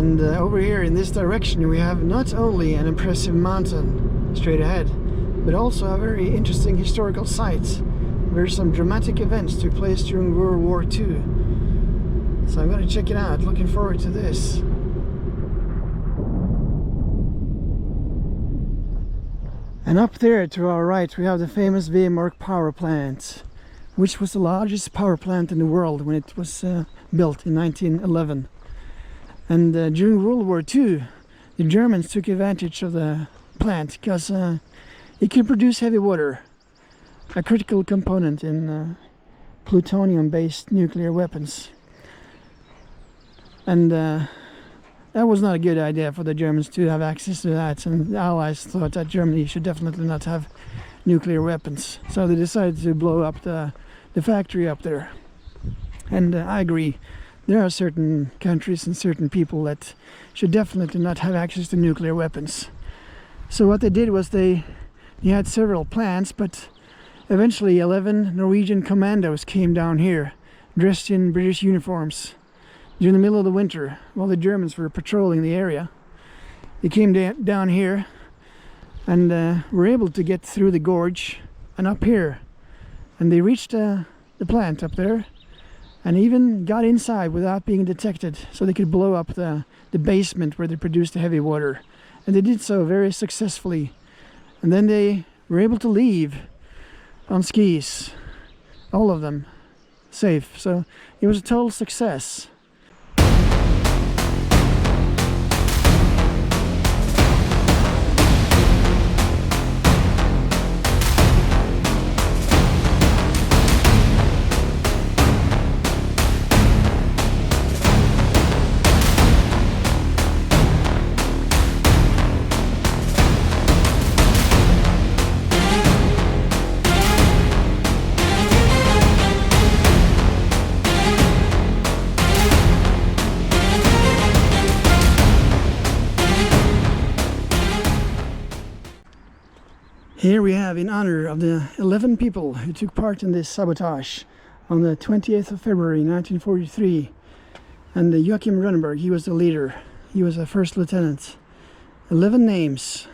And over here in this direction we have not only an impressive mountain straight ahead, but also a very interesting historical site where some dramatic events took place during World War II. So I'm going to check it out, looking forward to this. And up there to our right we have the famous Vemork power plant, which was the largest power plant in the world when it was built in 1911. And during World War II, the Germans took advantage of the plant because it could produce heavy water, a critical component in plutonium-based nuclear weapons. And that was not a good idea for the Germans to have access to that, and the Allies thought that Germany should definitely not have nuclear weapons. So they decided to blow up the factory up there. And I agree. There are certain countries and certain people that should definitely not have access to nuclear weapons. So what they did was they had several plans, but eventually 11 Norwegian Commandos came down here, dressed in British uniforms, during the middle of the winter, while the Germans were patrolling the area. They came down here and were able to get through the gorge and up here. And they reached the plant up there, and even got inside without being detected, so they could blow up the basement where they produced the heavy water. And they did so very successfully. And then they were able to leave on skis, all of them, safe. So it was a total success. Here we have, in honor of the 11 people who took part in this sabotage on the 28th of February 1943, and Joachim Rønneberg, he was the leader, he was a first lieutenant. 11 names.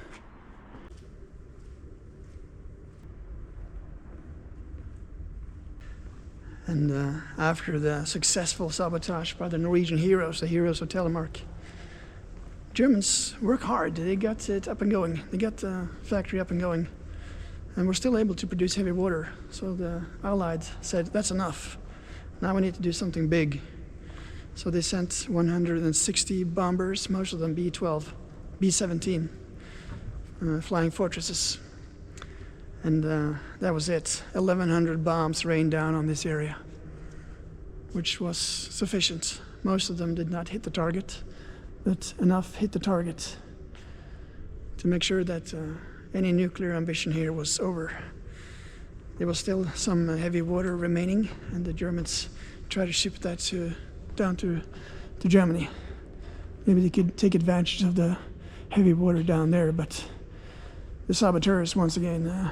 And after the successful sabotage by the Norwegian heroes, the heroes of Telemark, Germans work hard. They got it up and going. They got the factory up and going, and were still able to produce heavy water. So the Allies said, that's enough. Now we need to do something big. So they sent 160 bombers, most of them B-12, B-17, flying fortresses. And that was it. 1,100 bombs rained down on this area, which was sufficient. Most of them did not hit the target, but enough hit the target to make sure that any nuclear ambition here was over. There was still some heavy water remaining, and the Germans tried to ship that down to Germany. Maybe they could take advantage of the heavy water down there, but the saboteurs once again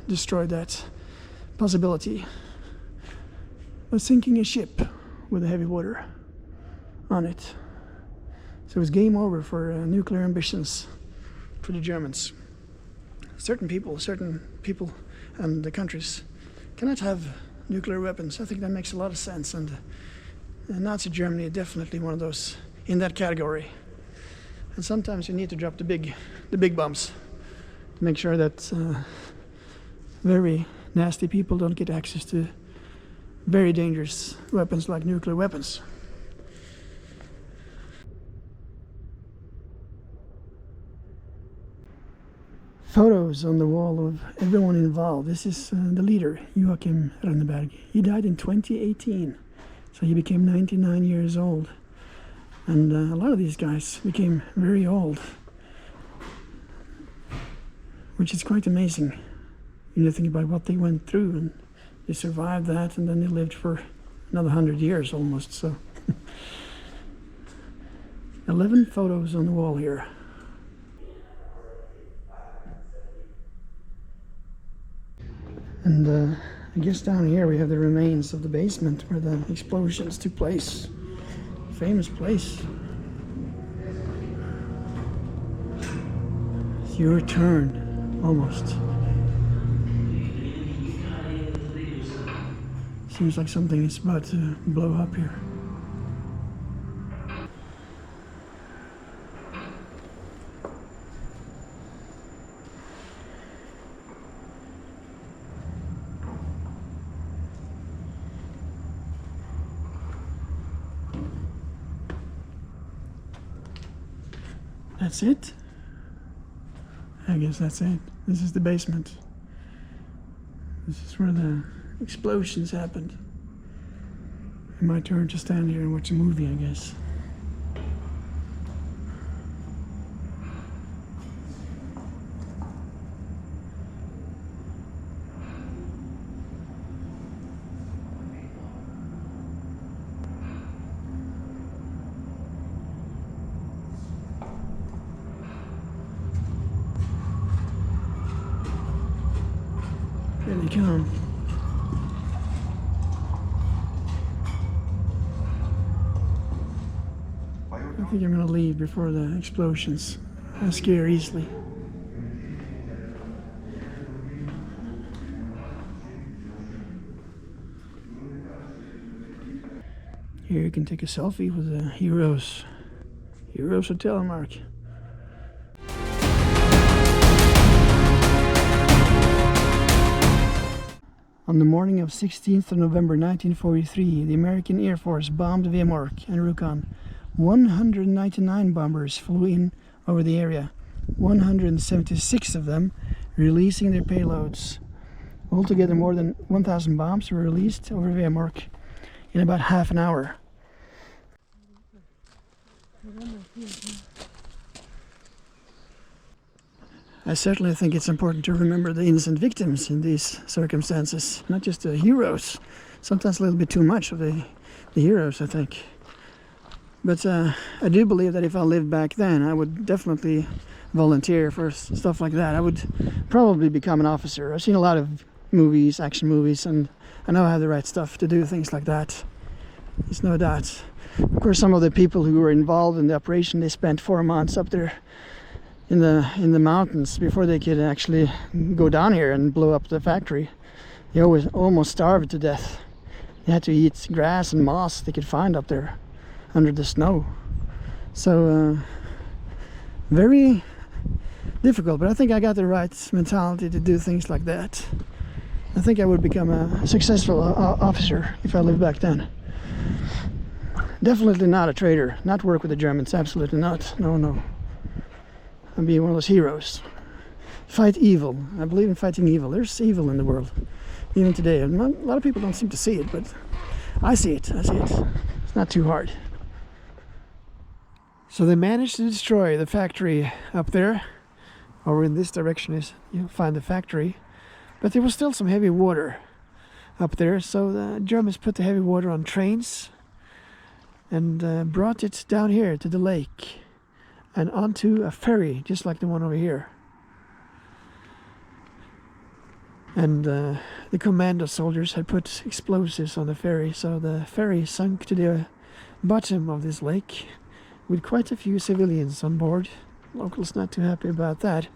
destroyed that possibility of sinking a ship with the heavy water on it. So it was game over for nuclear ambitions for the Germans. Certain people and the countries cannot have nuclear weapons. I think that makes a lot of sense, and Nazi Germany is definitely one of those in that category. And sometimes you need to drop the big bombs to make sure that very nasty people don't get access to very dangerous weapons like nuclear weapons. Photos on the wall of everyone involved. This is the leader, Joachim Rønneberg. He died in 2018, so he became 99 years old. And a lot of these guys became very old, which is quite amazing. You think about what they went through, and they survived that, and then they lived for another 100 years almost. So 11 photos on the wall here. And I guess down here we have the remains of the basement where the explosions took place. Famous place. Your turn, almost. Seems like something is about to blow up here. That's it? I guess that's it. This is the basement. This is where the explosions happened. My turn to stand here and watch a movie, I guess. Here they come. I think I'm gonna leave before the explosions. I scare easily. Here you can take a selfie with the heroes of Telemark. On the morning of 16th of November 1943, the American Air Force bombed Vemork and Rjukan. 199 bombers flew in over the area, 176 of them releasing their payloads. Altogether, more than 1,000 bombs were released over Vemork in about half an hour. I certainly think it's important to remember the innocent victims in these circumstances, not just the heroes. Sometimes a little bit too much of the heroes, I think. But I do believe that if I lived back then, I would definitely volunteer for stuff like that. I would probably become an officer. I've seen a lot of movies, action movies, and I know I have the right stuff to do things like that. There's no doubt. Of course, some of the people who were involved in the operation, they spent 4 months up there in the mountains before they could actually go down here and blow up the factory. They almost starved to death. They had to eat grass and moss they could find up there under the snow. So very difficult, but I think I got the right mentality to do things like that. I think I would become a successful officer if I lived back then. Definitely not a traitor, not work with the Germans, absolutely not. No. I'd be one of those heroes. Fight evil. I believe in fighting evil. There's evil in the world, even today. And a lot of people don't seem to see it, but I see it. It's not too hard. So they managed to destroy the factory up there. Over in this direction is you'll find the factory. But there was still some heavy water up there, so the Germans put the heavy water on trains and brought it down here to the lake and onto a ferry, just like the one over here. And the Commando soldiers had put explosives on the ferry, so the ferry sunk to the bottom of this lake with quite a few civilians on board. Locals not too happy about that.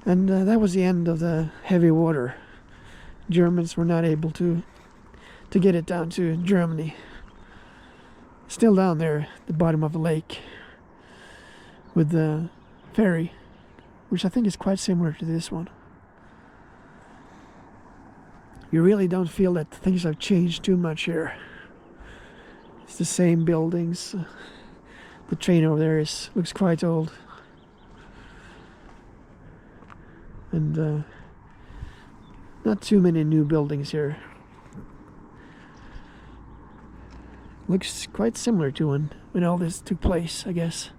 And that was the end of the heavy water. Germans were not able to get it down to Germany. Still down there at the bottom of the lake with the ferry, which I think is quite similar to this one. You really don't feel that things have changed too much here. It's the same buildings. The train over there looks quite old. And not too many new buildings here. Looks quite similar to when all this took place, I guess.